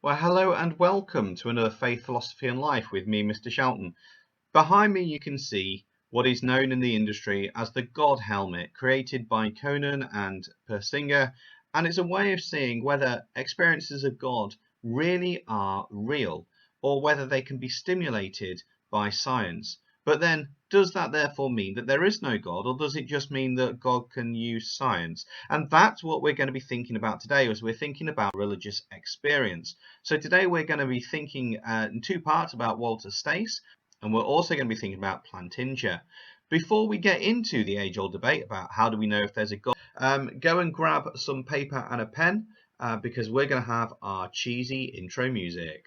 Well, hello and welcome to another Faith, Philosophy and Life with me, Mr. Shelton. Behind me you can see what is known in the industry as the God helmet, created by Konen and Persinger, and it's a way of seeing whether experiences of God really are real or whether they can be stimulated by science. But then, does that therefore mean that there is no God, or does it just mean that God can use science? And that's what we're going to be thinking about today, as we're thinking about religious experience. So today we're going to be thinking in two parts about Walter Stace, and we're also going to be thinking about Plantinga. Before we get into the age-old debate about how do we know if there's a God, go and grab some paper and a pen because we're going to have our cheesy intro music.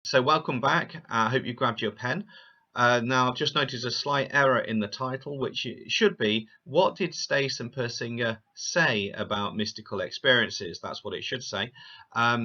So welcome back. I hope you grabbed your pen. Now I've just noticed a slight error in the title, which it should be, what did Stace and Persinger say about mystical experiences? That's what it should say.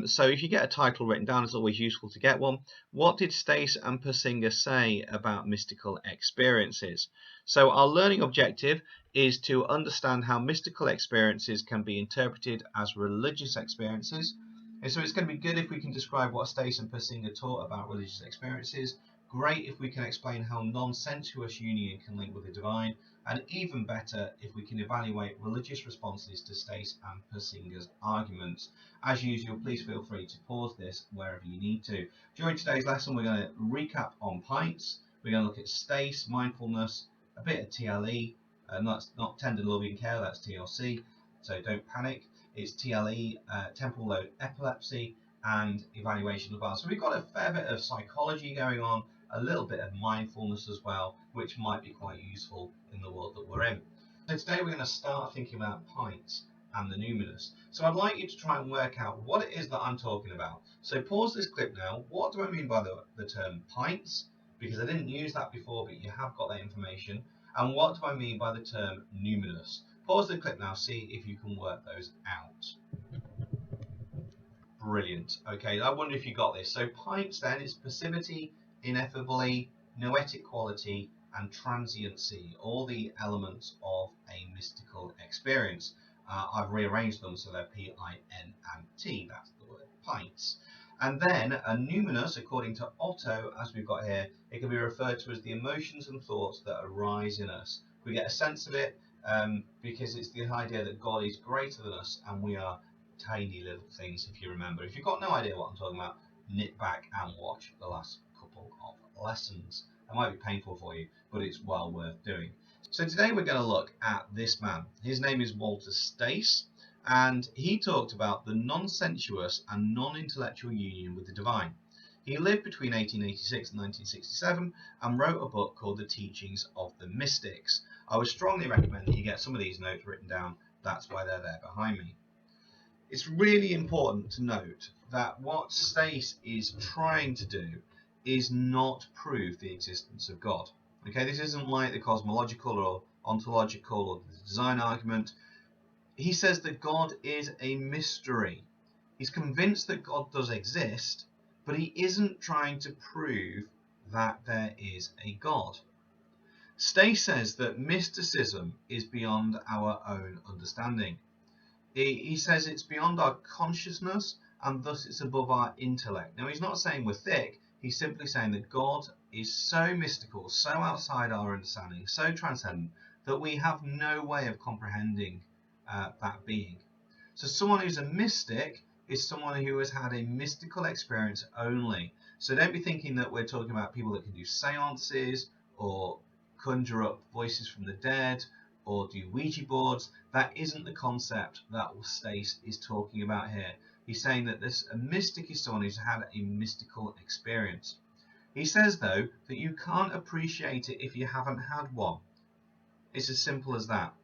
So if you get a title written down, it's always useful to get one. What did Stace and Persinger say about mystical experiences? So our learning objective is to understand how mystical experiences can be interpreted as religious experiences. And so it's going to be good if we can describe what Stace and Persinger taught about religious experiences. Great if we can explain how non-sensuous union can link with the divine, and even better if we can evaluate religious responses to Stace and Persinger's arguments. As usual, please feel free to pause this wherever you need to. During today's lesson, we're going to recap on pints. We're going to look at Stace, mindfulness, a bit of TLE, not tender loving care, that's TLC, so don't panic. It's TLE, Temporal Lobe Epilepsy, and evaluation of bias. So we've got a fair bit of psychology going on, a little bit of mindfulness as well, which might be quite useful in the world that we're in. So today we're going to start thinking about pints and the theuminous. So I'd like you to try and work out what it is that I'm talking about. So pause this clip now. What do I mean by the term pints? Because I didn't use that before, but you have got that information. And what do I mean by the term theuminous? Pause the clip now, see if you can work those out. Brilliant. Okay, I wonder if you got this. So pints then is passivity, ineffably, noetic quality, and transiency, all the elements of a mystical experience. I've rearranged them so they're P-I-N and T, that's the word pints. And then a theuminous, according to Otto, as we've got here, it can be referred to as the emotions and thoughts that arise in us. We get a sense of it, because it's the idea that God is greater than us and we are tiny little things, if you remember. If you've got no idea what I'm talking about, nip back and watch the last couple of lessons. It might be painful for you, but it's well worth doing. So today we're going to look at this man. His name is Walter Stace, and he talked about the non-sensuous and non-intellectual union with the divine. He lived between 1886 and 1967 and wrote a book called The Teachings of the Mystics. I would strongly recommend that you get some of these notes written down. That's why they're there behind me. It's really important to note that what Stace is trying to do is not prove the existence of God. Okay, this isn't like the cosmological or ontological or the design argument. He says that God is a mystery. He's convinced that God does exist, but he isn't trying to prove that there is a God. Stace says that mysticism is beyond our own understanding. He says it's beyond our consciousness and thus it's above our intellect. Now he's not saying we're thick, he's simply saying that God is so mystical, so outside our understanding, so transcendent that we have no way of comprehending that being. So someone who's a mystic is someone who has had a mystical experience only. So don't be thinking that we're talking about people that can do seances or conjure up voices from the dead or do Ouija boards. That isn't the concept that Stace is talking about here. He's saying that a mystic is someone who's had a mystical experience. He says, though, that you can't appreciate it if you haven't had one. It's as simple as that.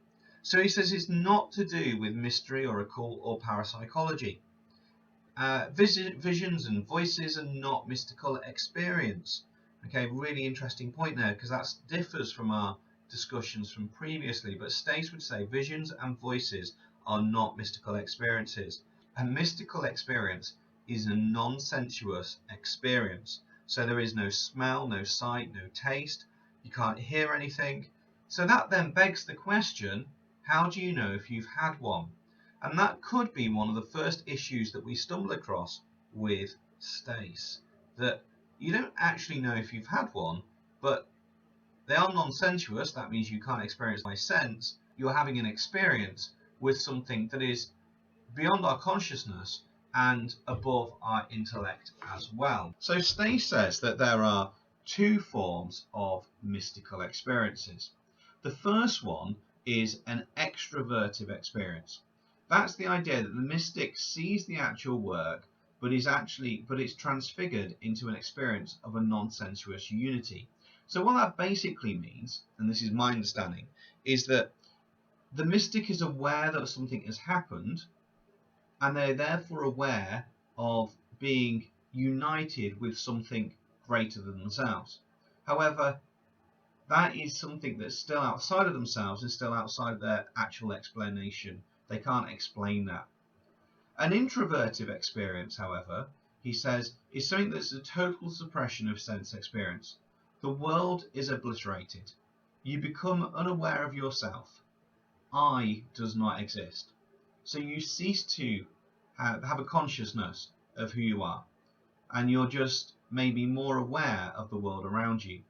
So he says it's not to do with mystery or occult or parapsychology. Visions and voices are not mystical experience. Okay, really interesting point there, because that differs from our discussions from previously. But Stace would say visions and voices are not mystical experiences. A mystical experience is a non-sensuous experience. So there is no smell, no sight, no taste. You can't hear anything. So that then begs the question, how do you know if you've had one? And that could be one of the first issues that we stumble across with Stace, that you don't actually know if you've had one, but they are non-sensuous. That means you can't experience by sense. You're having an experience with something that is beyond our consciousness and above our intellect as well. So Stace says that there are two forms of mystical experiences. The first one is an extrovertive experience. That's the idea that the mystic sees the actual work, but it's transfigured into an experience of a non-sensuous unity. So what that basically means, and this is my understanding, is that the mystic is aware that something has happened, and they're therefore aware of being united with something greater than themselves. However, that is something that's still outside of themselves and still outside of their actual explanation. They can't explain that. An introvertive experience, however, he says, is something that's a total suppression of sense experience. The world is obliterated. You become unaware of yourself. I does not exist. So you cease to have a consciousness of who you are, and you're just maybe more aware of the world around you.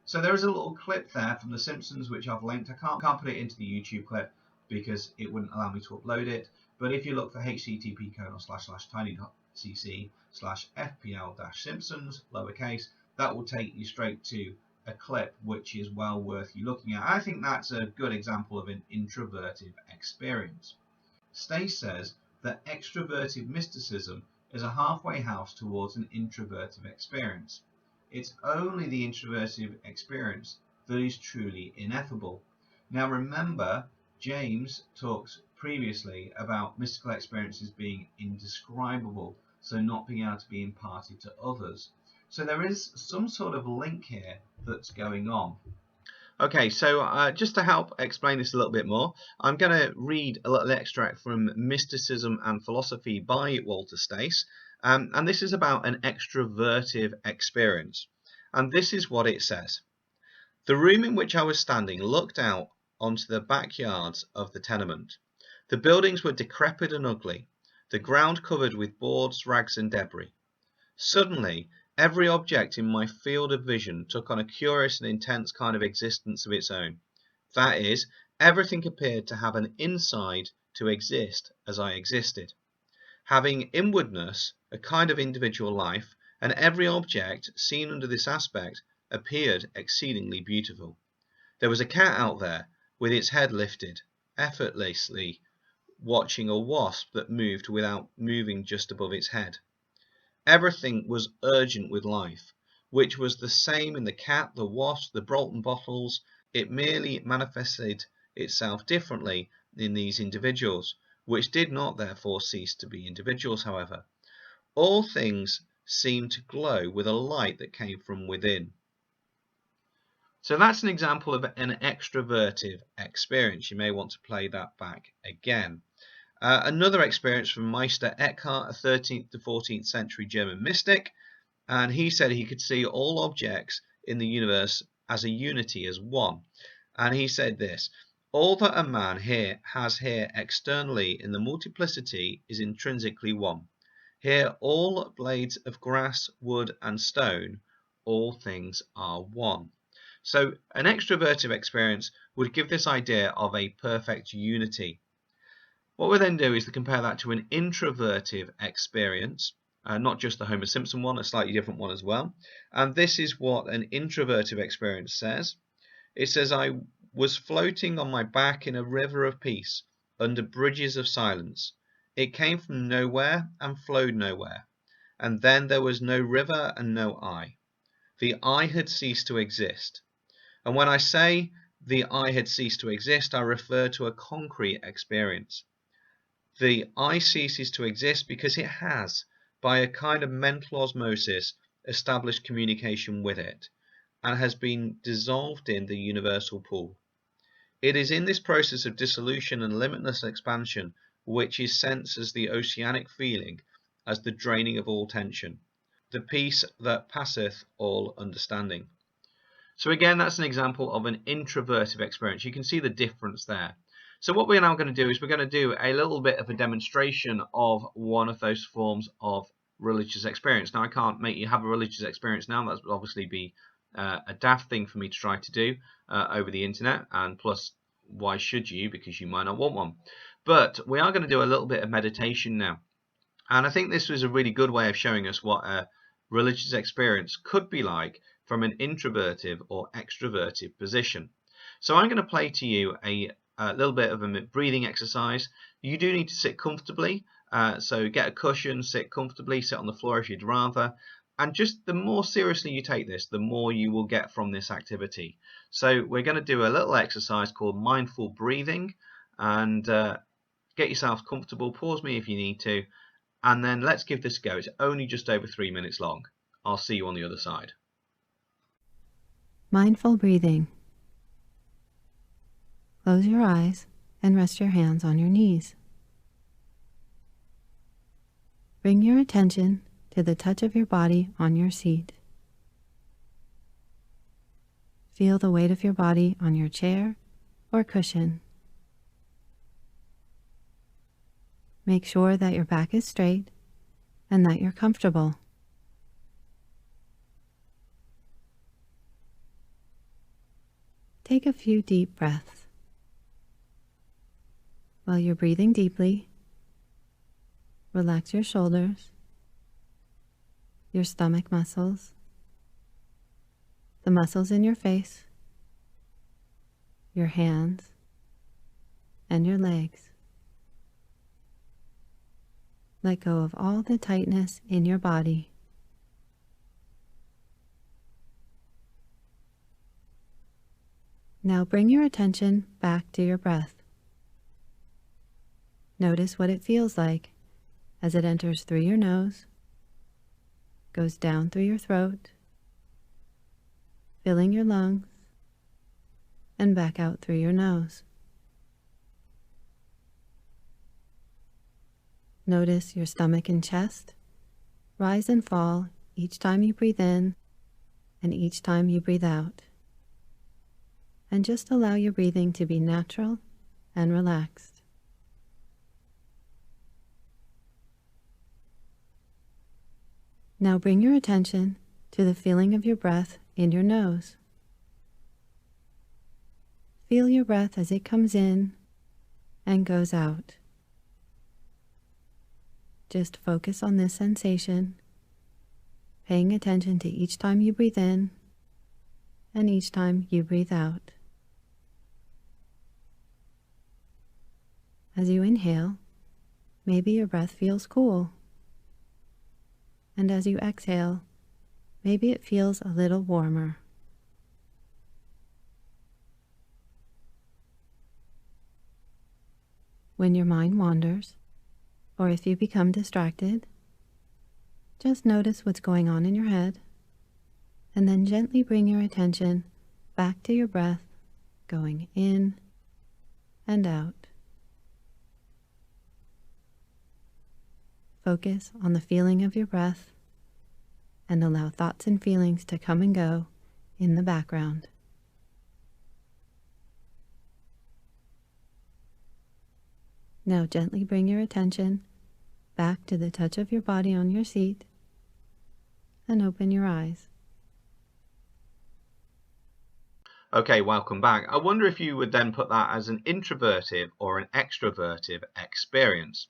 So there is a little clip there from The Simpsons which I've linked. I can't put it into the YouTube clip because it wouldn't allow me to upload it. But if you look for http://tiny.cc/fpl-simpsons lowercase, that will take you straight to a clip which is well worth you looking at. I think that's a good example of an introverted experience. Stace says that extroverted mysticism is a halfway house towards an introverted experience. It's only the introverted experience that is truly ineffable. Now remember, James talks previously about mystical experiences being indescribable, so not being able to be imparted to others. So there is some sort of link here that's going on. Okay, so just to help explain this a little bit more, I'm going to read a little extract from Mysticism and Philosophy by Walter Stace, and this is about an extrovertive experience. And this is what it says. The room in which I was standing looked out onto the backyards of the tenement. The buildings were decrepit and ugly, the ground covered with boards, rags and debris. Suddenly, every object in my field of vision took on a curious and intense kind of existence of its own. That is, everything appeared to have an inside to exist as I existed, having inwardness, a kind of individual life, and every object seen under this aspect appeared exceedingly beautiful. There was a cat out there, with its head lifted, effortlessly watching a wasp that moved without moving just above its head. Everything was urgent with life, which was the same in the cat, the wasp, the Bolton bottles. It merely manifested itself differently in these individuals, which did not therefore cease to be individuals, however. All things seemed to glow with a light that came from within. So that's an example of an extrovertive experience. You may want to play that back again. Another experience from Meister Eckhart, a 13th to 14th century German mystic, and he said he could see all objects in the universe as a unity, as one. And he said this: all that a man has here externally in the multiplicity is intrinsically one. Here all blades of grass, wood and stone, all things are one. So an extrovertive experience would give this idea of a perfect unity. What we then do is to compare that to an introvertive experience, not just the Homer Simpson one, a slightly different one as well. And this is what an introvertive experience says. It says, I was floating on my back in a river of peace, under bridges of silence. It came from nowhere and flowed nowhere, and then there was no river and no I. The I had ceased to exist. And when I say the I had ceased to exist, I refer to a concrete experience. The I ceases to exist because it has, by a kind of mental osmosis, established communication with it, and has been dissolved in the universal pool. It is in this process of dissolution and limitless expansion which is sensed as the oceanic feeling, as the draining of all tension, the peace that passeth all understanding. So again, that's an example of an introvertive experience. You can see the difference there. So what we're now going to do is we're going to do a little bit of a demonstration of one of those forms of religious experience. Now, I can't make you have a religious experience now. That would obviously be a daft thing for me to try to do over the internet. And plus, why should you? Because you might not want one. But we are going to do a little bit of meditation now. And I think this was a really good way of showing us what a religious experience could be like from an introvertive or extroverted position. So I'm going to play to you a little bit of a breathing exercise. You do need to sit comfortably, so get a cushion, sit comfortably, sit on the floor if you'd rather. And just the more seriously you take this, the more you will get from this activity. So we're going to do a little exercise called mindful breathing, and get yourself comfortable, pause me if you need to, and then let's give this a go. It's only just over 3 minutes long. I'll see you on the other side. Mindful breathing. Close your eyes and rest your hands on your knees. Bring your attention to the touch of your body on your seat. Feel the weight of your body on your chair or cushion. Make sure that your back is straight and that you're comfortable. Take a few deep breaths. While you're breathing deeply, relax your shoulders, your stomach muscles, the muscles in your face, your hands, and your legs. Let go of all the tightness in your body. Now bring your attention back to your breath. Notice what it feels like as it enters through your nose, goes down through your throat, filling your lungs, and back out through your nose. Notice your stomach and chest rise and fall each time you breathe in and each time you breathe out. And just allow your breathing to be natural and relaxed. Now bring your attention to the feeling of your breath in your nose. Feel your breath as it comes in and goes out. Just focus on this sensation, paying attention to each time you breathe in and each time you breathe out. As you inhale, maybe your breath feels cool. And as you exhale, maybe it feels a little warmer. When your mind wanders, or if you become distracted, just notice what's going on in your head, and then gently bring your attention back to your breath, going in and out. Focus on the feeling of your breath and allow thoughts and feelings to come and go in the background. Now gently bring your attention back to the touch of your body on your seat and open your eyes. Okay, welcome back. I wonder if you would then put that as an introvertive or an extrovertive experience.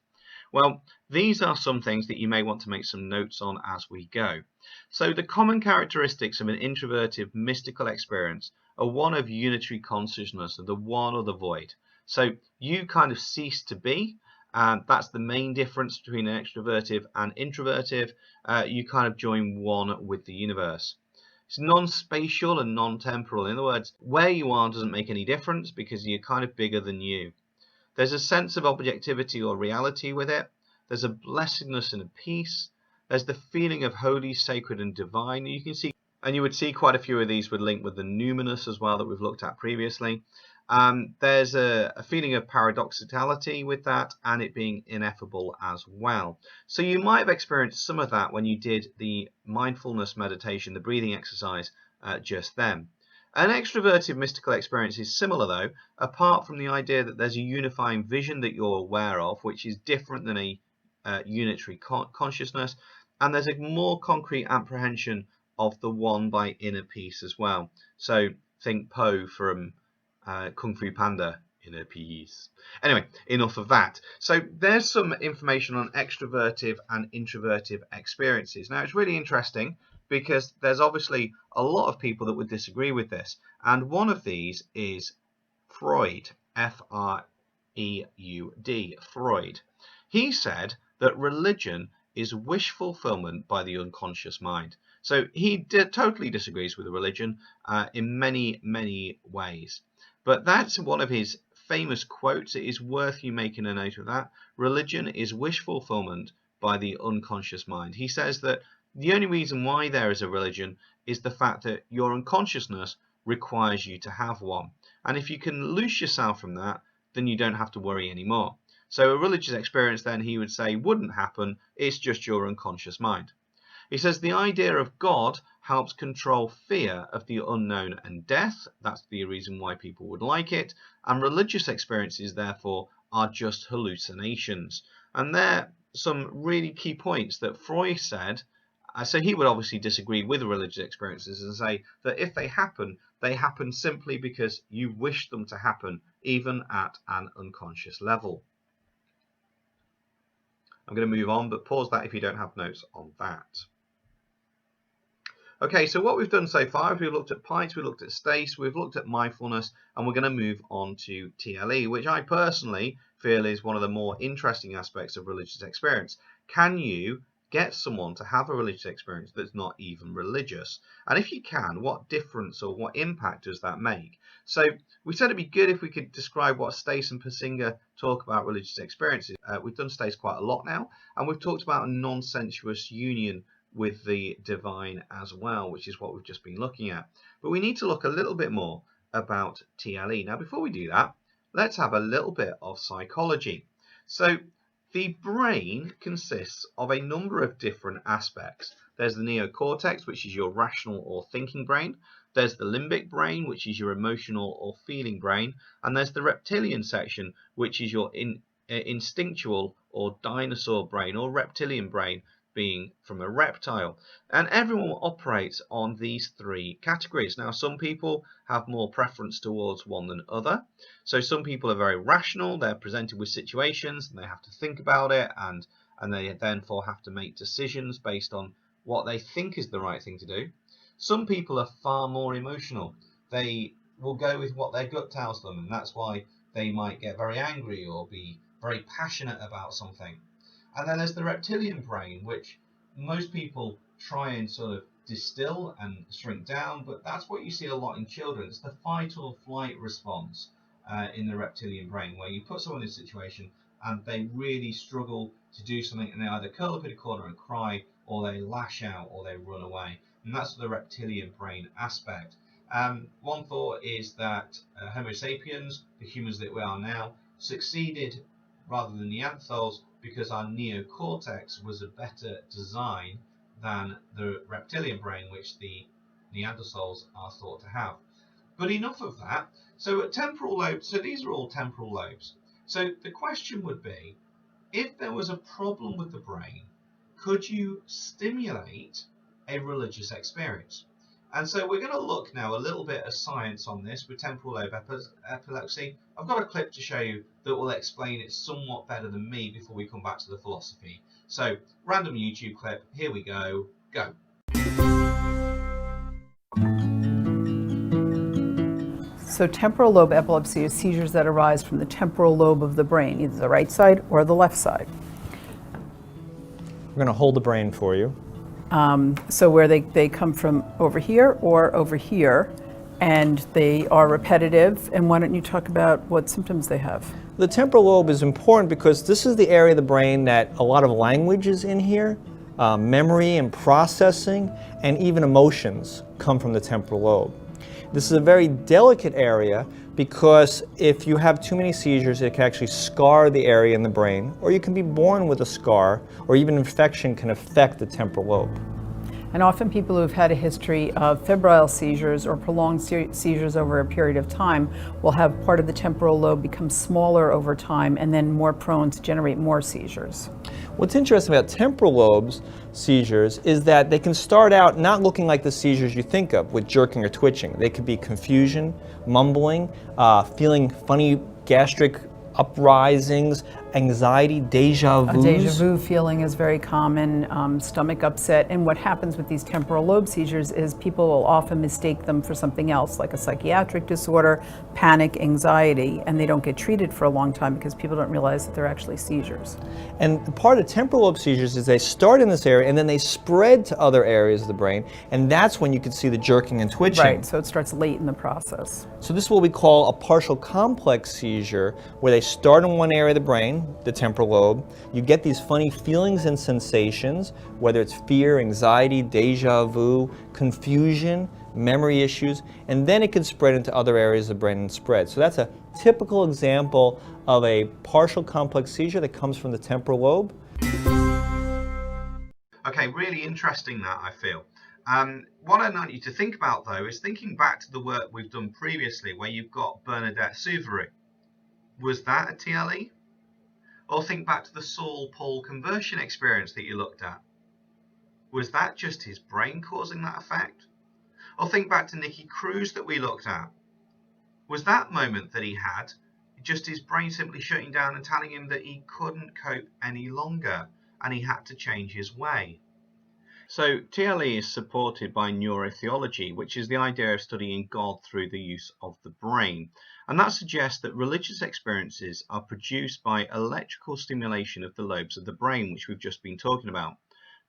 Well, these are some things that you may want to make some notes on as we go. So the common characteristics of an introvertive mystical experience a one of unitary consciousness, of the one or the void. So you kind of cease to be, and that's the main difference between an extrovertive and introvertive. You kind of join one with the universe. It's non-spatial and non-temporal. In other words, where you are doesn't make any difference because you're kind of bigger than you. There's a sense of objectivity or reality with it. There's a blessedness and a peace. There's the feeling of holy, sacred, and divine. You can see, and you would see quite a few of these would link with the theuminous as well that we've looked at previously. There's a feeling of paradoxicality with that, and it being ineffable as well. So you might have experienced some of that when you did the mindfulness meditation, the breathing exercise just then. An extroverted mystical experience is similar though, apart from the idea that there's a unifying vision that you're aware of, which is different than a unitary consciousness, and there's a more concrete apprehension of the one by inner peace as well. So think Po from Kung Fu Panda, inner peace. Anyway, enough of that. So there's some information on extrovertive and introvertive experiences. Now it's really interesting because there's obviously a lot of people that would disagree with this, and one of these is Freud, F-R-E-U-D, Freud. He said that religion is wish fulfillment by the unconscious mind. So he totally disagrees with religion in many, many ways. But that's one of his famous quotes. It is worth you making a note of that. Religion is wish fulfillment by the unconscious mind. He says that the only reason why there is a religion is the fact that your unconsciousness requires you to have one. And if you can loose yourself from that, then you don't have to worry anymore. So a religious experience then, he would say, wouldn't happen. It's just your unconscious mind. He says the idea of God helps control fear of the unknown and death. That's the reason why people would like it. And religious experiences, therefore, are just hallucinations. And there are some really key points that Freud said. So he would obviously disagree with religious experiences and say that if they happen simply because you wish them to happen, even at an unconscious level. I'm going to move on, but pause that if you don't have notes on that. Okay, so what we've done so far is we've looked at Pikes, we've looked at Stace, we've looked at mindfulness, and we're going to move on to TLE, which I personally feel is one of the more interesting aspects of religious experience. Can you get someone to have a religious experience that's not even religious? And if you can, what difference or what impact does that make? So we said it'd be good if we could describe what Stace and Persinger talk about religious experiences. We've done Stace quite a lot now, and we've talked about a non-sensuous union with the divine as well, which is what we've just been looking at. But we need to look a little bit more about TLE. Now, before we do that, let's have a little bit of psychology. So the brain consists of a number of different aspects. There's the neocortex, which is your rational or thinking brain. There's the limbic brain, which is your emotional or feeling brain. And there's the reptilian section, which is your instinctual or dinosaur brain or reptilian brain, being from a reptile. And everyone operates on these three categories. Now, some people have more preference towards one than other. So some people are very rational. They're presented with situations and they have to think about it, and they therefore have to make decisions based on what they think is the right thing to do. Some people are far more emotional. They will go with what their gut tells them, and that's why they might get very angry or be very passionate about something. And then there's the reptilian brain, which most people try and sort of distill and shrink down, but that's what you see a lot in children. It's the fight or flight response in the reptilian brain, where you put someone in a situation and they really struggle to do something, and they either curl up in a corner and cry, or they lash out, or they run away. And that's the reptilian brain aspect. One thought is that Homo sapiens, the humans that we are now, succeeded rather than Neanderthals because our neocortex was a better design than the reptilian brain, which the Neanderthals are thought to have. But enough of that. So at temporal lobes, so these are all temporal lobes. So the question would be, if there was a problem with the brain, could you stimulate a religious experience? And so we're going to look now a little bit of science on this with temporal lobe epilepsy. I've got a clip to show you that will explain it somewhat better than me before we come back to the philosophy. So, random YouTube clip, here we go, go. So temporal lobe epilepsy is seizures that arise from the temporal lobe of the brain, either the right side or the left side. We're going to hold the brain for you. So where they come from over here or over here, and they are repetitive. And why don't you talk about what symptoms they have? The temporal lobe is important because this is the area of the brain that a lot of language is in here. Memory and processing and even emotions come from the temporal lobe. This is a very delicate area because if you have too many seizures, it can actually scar the area in the brain, or you can be born with a scar, or even infection can affect the temporal lobe. And often people who've had a history of febrile seizures or prolonged seizures over a period of time will have part of the temporal lobe become smaller over time and then more prone to generate more seizures. What's interesting about temporal lobes seizures is that they can start out not looking like the seizures you think of with jerking or twitching. They could be confusion, mumbling, feeling funny gastric uprisings, anxiety, deja A vus. deja vu feeling is very common, stomach upset, and what happens with these temporal lobe seizures is people will often mistake them for something else, like a psychiatric disorder, panic, anxiety, and they don't get treated for a long time because people don't realize that they're actually seizures. And the part of temporal lobe seizures is they start in this area and then they spread to other areas of the brain, and that's when you can see the jerking and twitching. Right, so it starts late in the process. So this is what we call a partial complex seizure, where they start in one area of the brain, the temporal lobe. You get these funny feelings and sensations, whether it's fear, anxiety, deja vu, confusion, memory issues, and then it can spread into other areas of the brain and spread. So that's a typical example of a partial complex seizure that comes from the temporal lobe. Okay, really interesting that, I feel. What I'd like you to think about, though, is thinking back to the work we've done previously where you've got Bernadette Souvary. Was that a TLE? Or think back to the Saul-Paul conversion experience that you looked at. Was that just his brain causing that effect? Or think back to Nicky Cruz that we looked at. Was that moment that he had just his brain simply shutting down and telling him that he couldn't cope any longer and he had to change his way? So TLE is supported by neurotheology, which is the idea of studying God through the use of the brain. And that suggests that religious experiences are produced by electrical stimulation of the lobes of the brain, which we've just been talking about.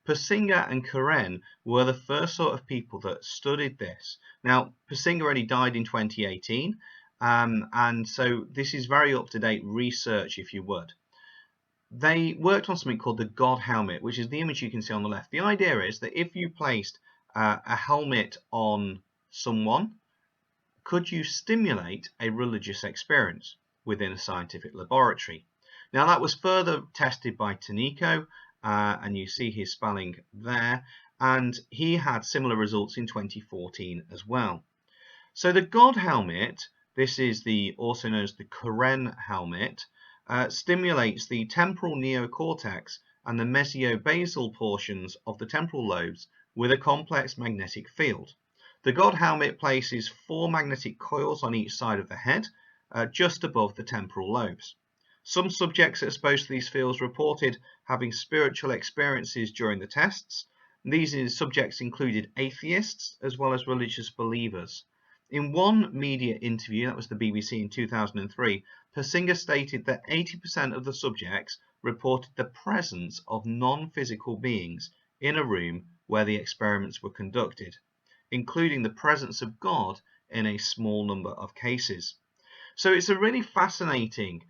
Persinger and Konen were the first sort of people that studied this. Now, Persinger only died in 2018, and so this is very up-to-date research, if you would. They worked on something called the God helmet, which is the image you can see on the left. The idea is that if you placed a helmet on someone, could you stimulate a religious experience within a scientific laboratory? Now, that was further tested by Tanico, and you see his spelling there, and he had similar results in 2014 as well. So the God helmet, this is also known as the Konen helmet, stimulates the temporal neocortex and the mesiobasal portions of the temporal lobes with a complex magnetic field. The God helmet places 4 magnetic coils on each side of the head, just above the temporal lobes. Some subjects exposed to these fields reported having spiritual experiences during the tests. These subjects included atheists as well as religious believers. In one media interview, that was the BBC in 2003, Persinger stated that 80% of the subjects reported the presence of non-physical beings in a room where the experiments were conducted, including the presence of God in a small number of cases. So it's a really fascinating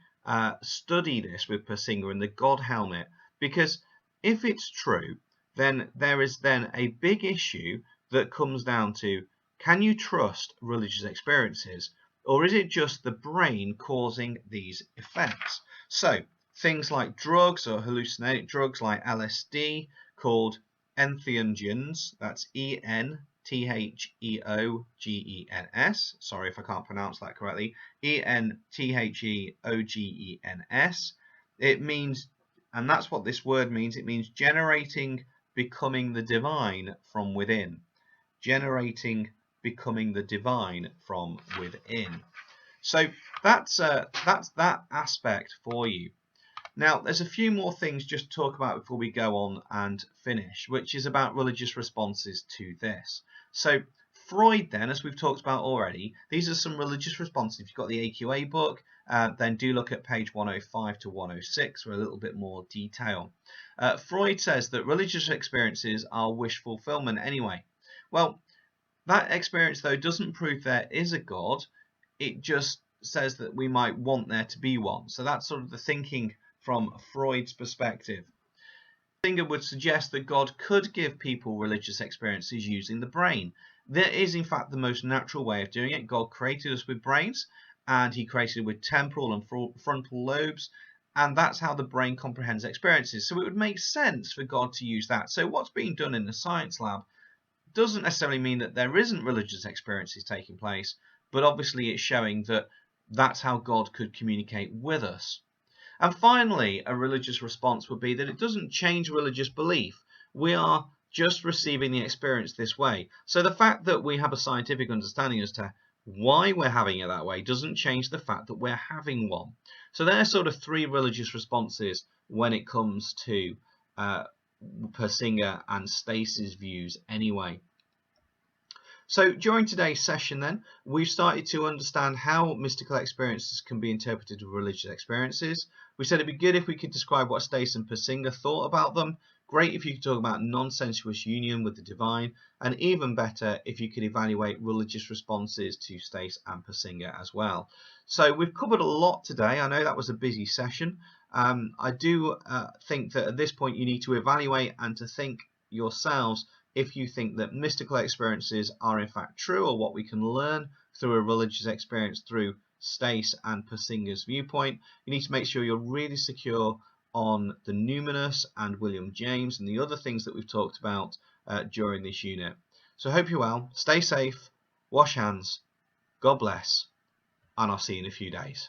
study, this, with Persinger and the God helmet, because if it's true, then there is then a big issue that comes down to, can you trust religious experiences, or is it just the brain causing these effects? So things like drugs or hallucinogenic drugs like LSD, called entheogens, that's E-N-T-H-E-O-G-E-N-S, sorry if I can't pronounce that correctly, E-N-T-H-E-O-G-E-N-S, it means, and that's what this word means, it means generating, becoming the divine from within. Generating, becoming the divine from within. So that's that aspect for you. Now, there's a few more things just to talk about before we go on and finish, which is about religious responses to this. So Freud then, as we've talked about already, these are some religious responses. If you've got the AQA book, then do look at page 105 to 106 for a little bit more detail. Freud says that religious experiences are wish fulfillment anyway. Well, that experience, though, doesn't prove there is a God. It just says that we might want there to be one. So that's sort of the thinking from Freud's perspective. Persinger would suggest that God could give people religious experiences using the brain. That is, in fact, the most natural way of doing it. God created us with brains, and he created with temporal and frontal lobes, and that's how the brain comprehends experiences. So it would make sense for God to use that. So what's being done in the science lab doesn't necessarily mean that there isn't religious experiences taking place, but obviously it's showing that that's how God could communicate with us. And finally, a religious response would be that it doesn't change religious belief. We are just receiving the experience this way. So the fact that we have a scientific understanding as to why we're having it that way doesn't change the fact that we're having one. So there are sort of three religious responses when it comes to Persinger and Stace's views anyway. So during today's session then, we've started to understand how mystical experiences can be interpreted with religious experiences. We said it'd be good if we could describe what Stace and Persinger thought about them. Great if you could talk about non-sensuous union with the divine, and even better if you could evaluate religious responses to Stace and Persinger as well. So we've covered a lot today. I know that was a busy session. I do think that at this point you need to evaluate and to think yourselves if you think that mystical experiences are in fact true, or what we can learn through a religious experience through Stace and Persinger's viewpoint. You need to make sure you're really secure on the theuminous and William James and the other things that we've talked about during this unit. So I hope you're well, stay safe, wash hands, God bless, and I'll see you in a few days.